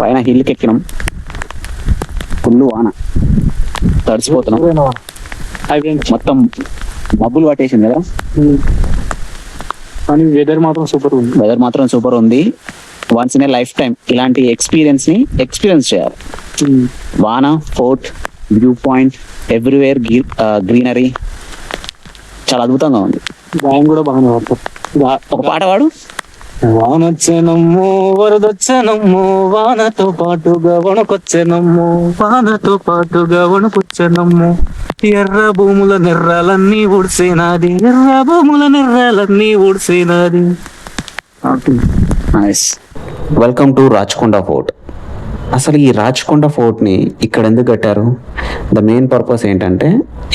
పైన హిల్కి ఎక్కినాం, ఫుల్ వాన, తడిసిపోతున్నాం. మొత్తం మబ్బులు పట్టేసింది కదా, కానీ వెదర్ మాత్రం సూపర్ ఉంది. Once in a life time ఇలాంటి ఎక్స్పీరియన్స్ చేయాలి. వాన, fort, view point, everywhere greenery, చాలా అద్భుతంగా ఉంది. గాయం కూడా బాగానే పడతారు. ఒక పాట పాడు. వానొచ్చెనమ్మో వరదొచ్చెనమ్మో వానతో పాటుగా వణకొచ్చెనమ్మో వానతో పాటుగా వణకొచ్చెనమ్మో ఎర్ర భూముల నెర్రాలన్నీ ఊడ్సేనాది ఎర్ర భూముల నెర్రాలన్నీ ఊడ్సేనాది. Nice. Welcome to Rachakonda fort. అసలు ఈ రాచకొండ ఫోర్ట్ని ఇక్కడ ఎందుకు కట్టారు? ద మెయిన్ పర్పస్ ఏంటంటే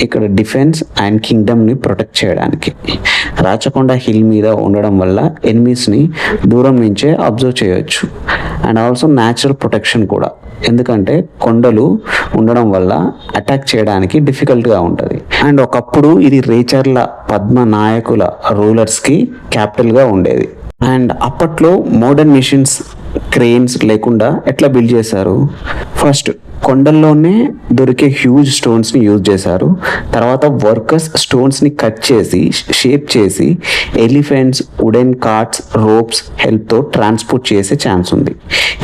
ఇక్కడ డిఫెన్స్ అండ్ కింగ్డమ్ని ప్రొటెక్ట్ చేయడానికి. రాచకొండ హిల్ మీద ఉండడం వల్ల ఎనిమీస్ని దూరం నుంచే అబ్జర్వ్ చేయొచ్చు. అండ్ ఆల్సో న్యాచురల్ ప్రొటెక్షన్ కూడా, ఎందుకంటే కొండలు ఉండడం వల్ల అటాక్ చేయడానికి డిఫికల్ట్గా ఉంటుంది. అండ్ ఒకప్పుడు ఇది రేచర్ల పద్మ నాయకుల రూలర్స్కి క్యాపిటల్గా ఉండేది. అండ్ అప్పట్లో మోడర్న్ మిషన్స్, క్రెయిన్స్ లేకుండా ఎట్లా బిల్డ్ చేశారు? ఫస్ట్ కొండల్లోనే దొరికే హ్యూజ్ స్టోన్స్ని యూజ్ చేశారు. తర్వాత వర్కర్స్ స్టోన్స్ని కట్ చేసి షేప్ చేసి ఎలిఫెంట్స్, వుడెన్ కార్ట్స్, రోప్స్ హెల్ప్తో ట్రాన్స్పోర్ట్ చేసే ఛాన్స్ ఉంది.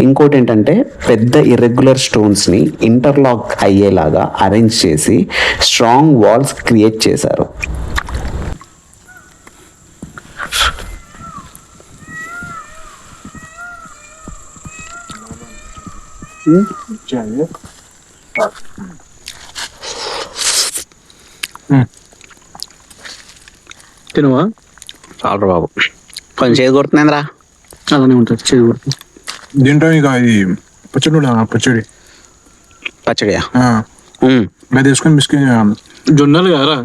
ఇంకోటి ఏంటంటే పెద్ద ఇర్రెగ్యులర్ స్టోన్స్ని ఇంటర్లాక్ అయ్యేలాగా అరేంజ్ చేసి స్ట్రాంగ్ వాల్స్ క్రియేట్ చేశారు. తినవా? చాలు బాబు, కొంచెం చేదు కొడుతుందిరా. అలానే ఉంటుంది, చేదు కొడుతుంది. దీంట్లో ఇక ఇది పచ్చడి పచ్చడియా? అది వేసుకొని బిస్కెట్ జొన్నలు కదా,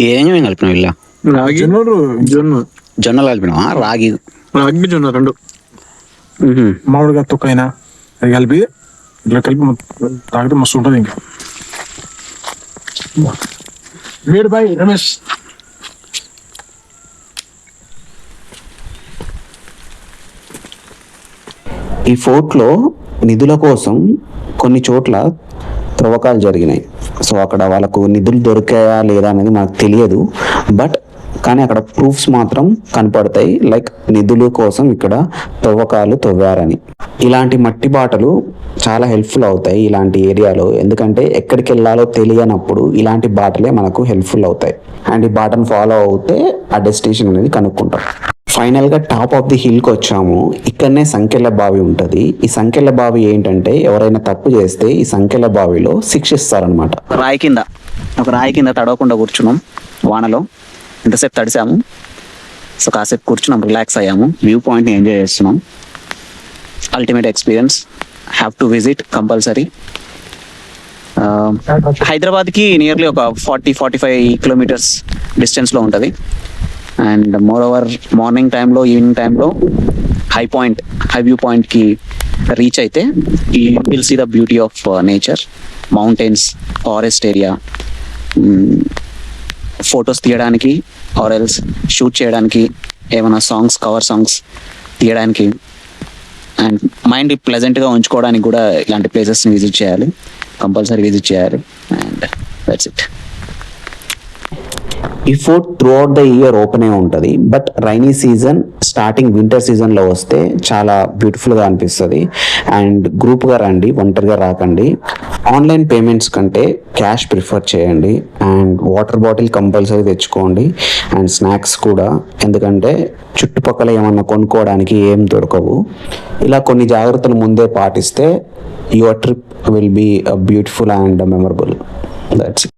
ఏమేమి కలిపినావు? ఇలా రాగి జొన్నలు కలిపినావా? రాగి జొన్న రెండు మామిడిగా తొక్కైనా అది కలిపి ఇట్లా కలిపి తాగితే మస్తు ఉంటుంది. ఇంకా వేడు బాయ్ రమేష్. ఈ ఫోర్ట్లో నిధుల కోసం కొన్ని చోట్ల త్రవ్వకాలు జరిగినాయి. సో అక్కడ వాళ్ళకు నిధులు దొరికాయా లేదా అనేది మనకు తెలియదు, బట్ కానీ అక్కడ ప్రూఫ్స్ మాత్రం కనపడతాయి, లైక్ నిధుల కోసం ఇక్కడ త్రవ్వకాలు తవ్వారని. ఇలాంటి మట్టి బాటలు చాలా హెల్ప్ఫుల్ అవుతాయి ఇలాంటి ఏరియాలో, ఎందుకంటే ఎక్కడికి వెళ్ళాలో తెలియనప్పుడు ఇలాంటి బాటలే మనకు హెల్ప్ఫుల్ అవుతాయి. అండ్ ఈ బాటను ఫాలో అవుతే ఆ డెస్టినేషన్ అనేది కనుక్కుంటాం. ఫైనల్గా టాప్ ఆఫ్ ది హిల్కి వచ్చాము. ఇక్కడనే సంకెళ్ళ బావి ఉంటుంది. ఈ సంకెళ్ళ బావి ఏంటంటే ఎవరైనా తప్పు చేస్తే ఈ సంకెళ్ళ బావిలో శిక్షిస్తారనమాట. ఒక రాయి కింద తడవకుండా కూర్చున్నాం వానలో. ఎంతసేపు తడిసాము, సో కాసేపు కూర్చున్నాం, రిలాక్స్ అయ్యాము, వ్యూ పాయింట్ని ఎంజాయ్ చేస్తున్నాం. Ultimate experience, have to visit compulsory. హైదరాబాద్కి నియర్లీ ఒక 40-45 కిలోమీటర్స్ డిస్టెన్స్లో ఉంటుంది. అండ్ మోర్ ఓవర్ మార్నింగ్ టైంలో, ఈవినింగ్ టైంలో హై వ్యూ పాయింట్కి రీచ్ అయితే ఈ will see the beauty of nature, mountains, forest area. Photos తీయడానికి ఆర్ ఎల్స్ షూట్ చేయడానికి, ఏమైనా కవర్ సాంగ్స్ తీయడానికి, అండ్ మైండ్ ప్లెజెంట్గా ఉంచుకోవడానికి కూడా ఇలాంటి ప్లేసెస్ని విజిట్ చేయాలి, కంపల్సరీ విజిట్ చేయాలి. And that's it. ఈ fort throughout the year open అయి ఉంటుంది, but rainy season starting winter సీజన్లో వస్తే చాలా బ్యూటిఫుల్గా అనిపిస్తుంది. అండ్ గ్రూప్గా రండి, ఒంటరిగా రాకండి. ఆన్లైన్ పేమెంట్స్ కంటే క్యాష్ ప్రిఫర్ చేయండి. అండ్ వాటర్ బాటిల్ కంపల్సరీ తెచ్చుకోండి, అండ్ స్నాక్స్ కూడా, ఎందుకంటే చుట్టుపక్కల ఏమన్నా కొనుక్కోవడానికి ఏం దొరకవు. ఇలా కొన్ని జాగ్రత్తలు ముందే పాటిస్తే your trip will be beautiful and memorable. That's it.